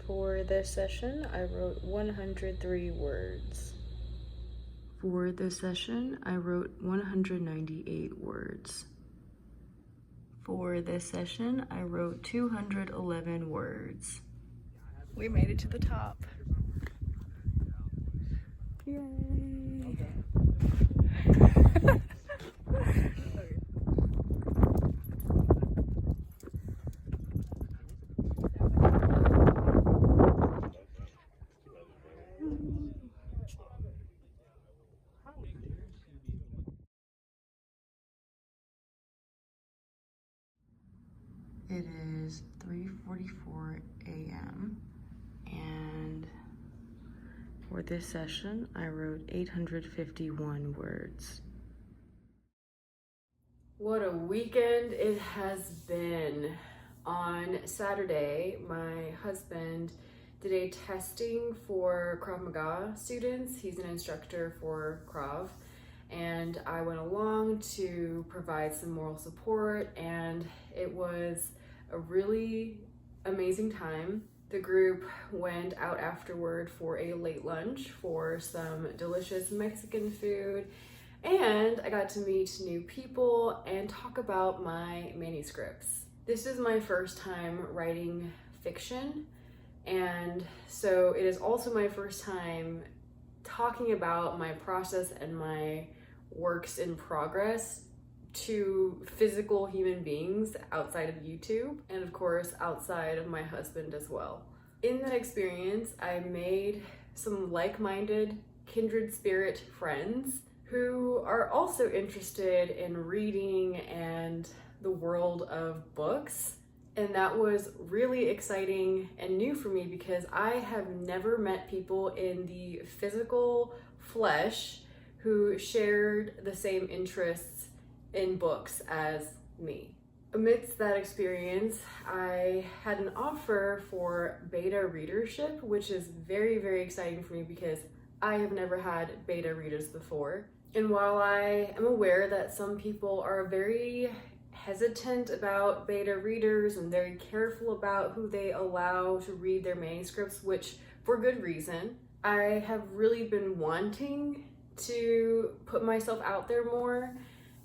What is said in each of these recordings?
For this session, I wrote 103 words. For this session, I wrote 198 words. For this session, I wrote 211 words. We made it to the top. Yay! It is 3:44 a.m. and for this session, I wrote 851 words. What a weekend it has been. On Saturday, my husband did a testing for Krav Maga students. He's an instructor for Krav, and I went along to provide some moral support, and it was a really amazing time. The group went out afterward for a late lunch for some delicious Mexican food, and I got to meet new people and talk about my manuscripts. This is my first time writing fiction, and so it is also my first time talking about my process and my works in progress to physical human beings outside of YouTube, and of course outside of my husband as well. In that experience, I made some like-minded, kindred spirit friends who are also interested in reading and the world of books. And that was really exciting and new for me because I have never met people in the physical flesh who shared the same interests in books as me. Amidst that experience, I had an offer for beta readership, which is very, very exciting for me because I have never had beta readers before. And while I am aware that some people are very hesitant about beta readers and very careful about who they allow to read their manuscripts, which for good reason, I have really been wanting to put myself out there more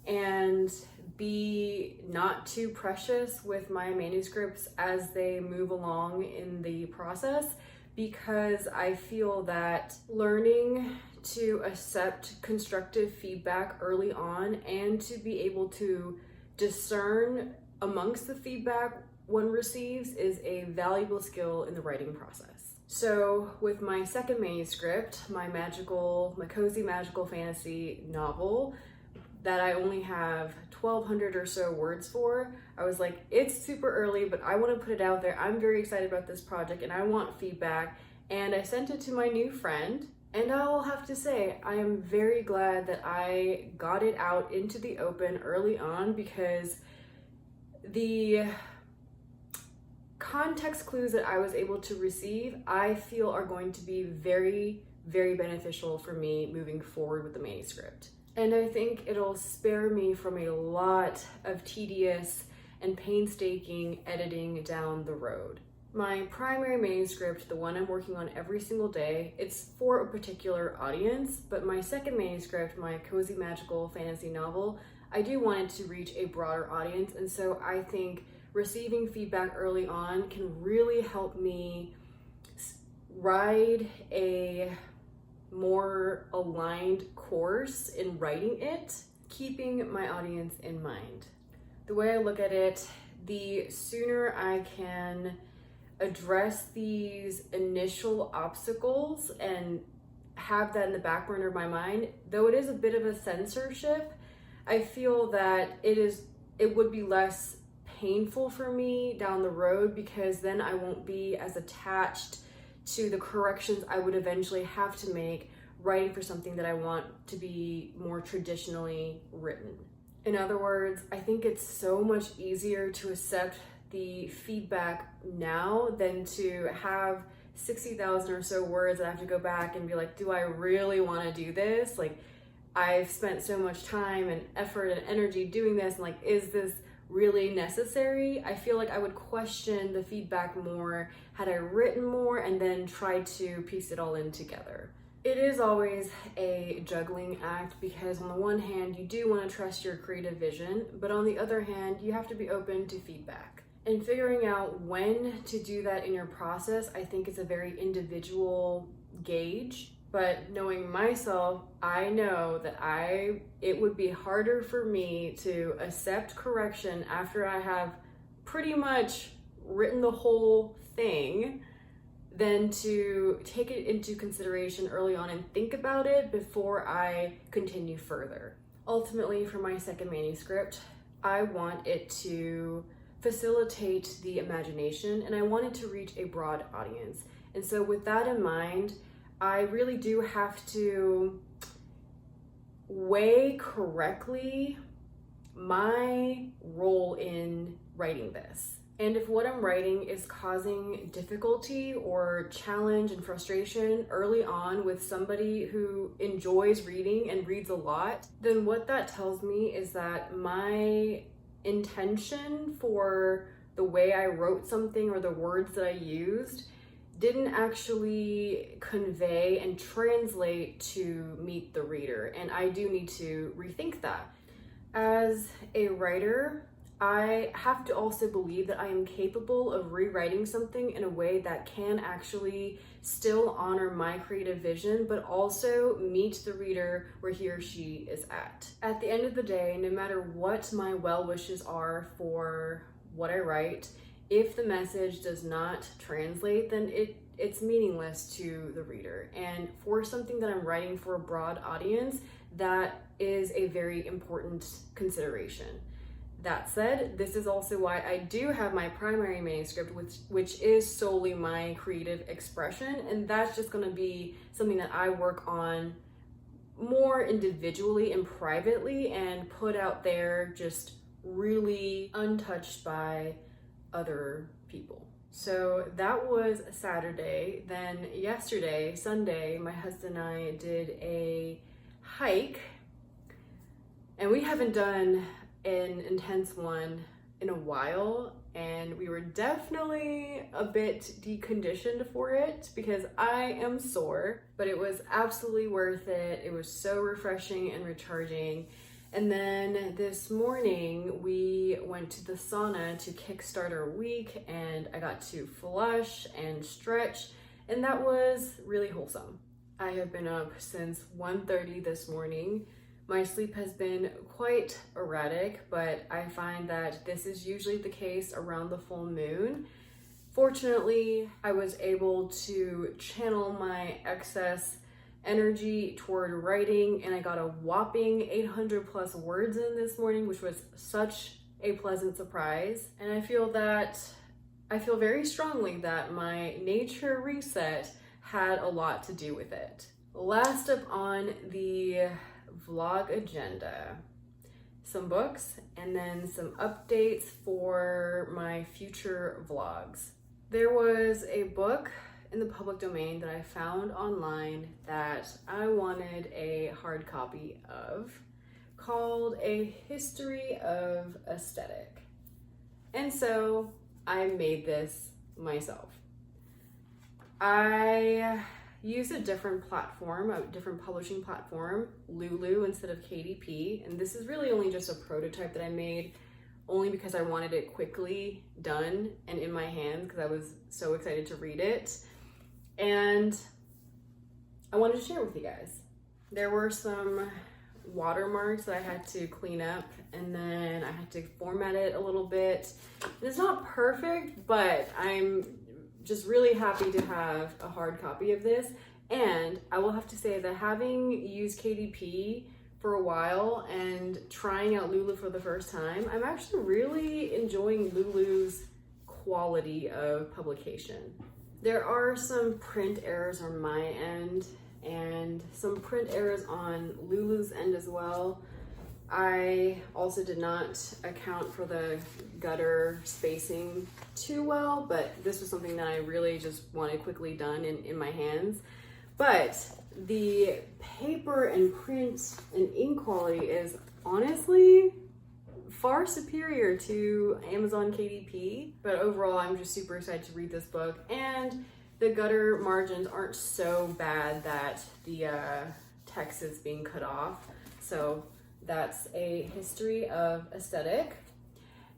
and be not too precious with my manuscripts as they move along in the process, because I feel that learning to accept constructive feedback early on and to be able to discern amongst the feedback one receives is a valuable skill in the writing process. So with my second manuscript, my cozy magical fantasy novel that I only have 1,200 or so words for, I was like, it's super early, but I want to put it out there. I'm very excited about this project and I want feedback. And I sent it to my new friend. And I'll have to say, I am very glad that I got it out into the open early on, because the context clues that I was able to receive, I feel are going to be very, very beneficial for me moving forward with the manuscript. And I think it'll spare me from a lot of tedious and painstaking editing down the road. My primary manuscript, the one I'm working on every single day, it's for a particular audience, but my second manuscript, my cozy magical fantasy novel, I do want it to reach a broader audience, and so I think receiving feedback early on can really help me ride a more aligned course in writing it, keeping my audience in mind. The way I look at it, the sooner I can address these initial obstacles and have that in the back burner of my mind, though it is a bit of a censorship, I feel that it would be less painful for me down the road, because then I won't be as attached to the corrections I would eventually have to make writing for something that I want to be more traditionally written. In other words, I think it's so much easier to accept the feedback now than to have 60,000 or so words that I have to go back and be like, do I really want to do this? Like, I've spent so much time and effort and energy doing this, and like, is this really necessary. I feel like I would question the feedback more had I written more and then tried to piece it all in together. It is always a juggling act because on the one hand, you do want to trust your creative vision, but on the other hand, you have to be open to feedback. And figuring out when to do that in your process, I think is a very individual gauge. But knowing myself, I know that it would be harder for me to accept correction after I have pretty much written the whole thing than to take it into consideration early on and think about it before I continue further. Ultimately, for my second manuscript, I want it to facilitate the imagination and I want it to reach a broad audience. And so with that in mind, I really do have to weigh correctly my role in writing this. And if what I'm writing is causing difficulty or challenge and frustration early on with somebody who enjoys reading and reads a lot, then what that tells me is that my intention for the way I wrote something or the words that I used didn't actually convey and translate to meet the reader. And I do need to rethink that. As a writer, I have to also believe that I am capable of rewriting something in a way that can actually still honor my creative vision, but also meet the reader where he or she is at. At the end of the day, no matter what my well wishes are for what I write, if the message does not translate, then it's meaningless to the reader. And for something that I'm writing for a broad audience, that is a very important consideration. That said, this is also why I do have my primary manuscript, which is solely my creative expression, and that's just going to be something that I work on more individually and privately and put out there just really untouched by other people. So that was Saturday. Then yesterday, Sunday, my husband and I did a hike, and we haven't done an intense one in a while, and we were definitely a bit deconditioned for it because I am sore, but it was absolutely worth it. It was so refreshing and recharging. And then this morning we went to the sauna to kickstart our week, and I got to flush and stretch, and that was really wholesome. I have been up since 1:30 this morning. My sleep has been quite erratic, but I find that this is usually the case around the full moon. Fortunately, I was able to channel my excess energy toward writing, and I got a whopping 800 plus words in this morning, which was such a pleasant surprise. And I feel very strongly that my nature reset had a lot to do with it. Last up on the vlog agenda, some books and then some updates for my future vlogs. There was a book in the public domain that I found online that I wanted a hard copy of, called A History of Aesthetic. And so I made this myself. I used a different platform, a different publishing platform, Lulu instead of KDP. And this is really only just a prototype that I made only because I wanted it quickly done and in my hands because I was so excited to read it. And I wanted to share it with you guys. There were some watermarks that I had to clean up, and then I had to format it a little bit. It's not perfect, but I'm just really happy to have a hard copy of this. And I will have to say that having used KDP for a while and trying out Lulu for the first time, I'm actually really enjoying Lulu's quality of publication. There are some print errors on my end and some print errors on Lulu's end as well. I also did not account for the gutter spacing too well, but this was something that I really just wanted quickly done in my hands. But the paper and print and ink quality is honestly far superior to Amazon KDP. But overall, I'm just super excited to read this book. And the gutter margins aren't so bad that the text is being cut off. So that's a history of aesthetic.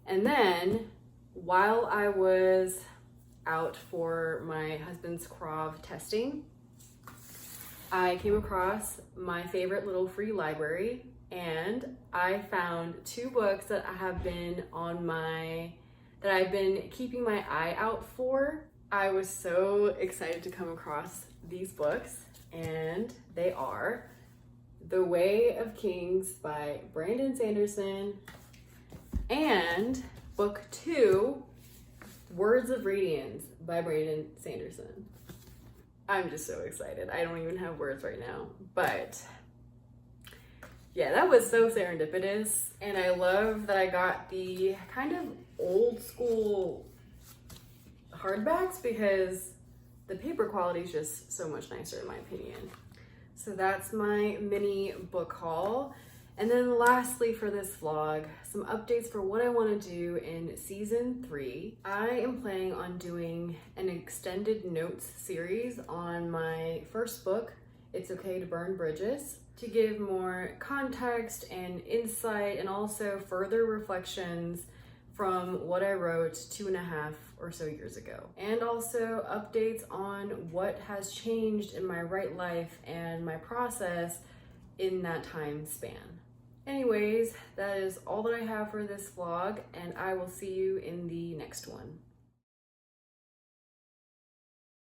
And then while I was out for my husband's Krav testing, I came across my favorite little free library, and I found 2 books that I've been keeping my eye out for. I was so excited to come across these books, and they are The Way of Kings by Brandon Sanderson and book 2, Words of Radiance by Brandon Sanderson. I'm just so excited. I don't even have words right now, but yeah, that was so serendipitous. And I love that I got the kind of old school hardbacks because the paper quality is just so much nicer in my opinion. So that's my mini book haul. And then lastly for this vlog, some updates for what I want to do in season 3. I am planning on doing an extended notes series on my first book, It's Okay to Burn Bridges, to give more context and insight and also further reflections from what I wrote 2.5 or so years ago. And also updates on what has changed in my right life and my process in that time span. Anyways, that is all that I have for this vlog, and I will see you in the next one.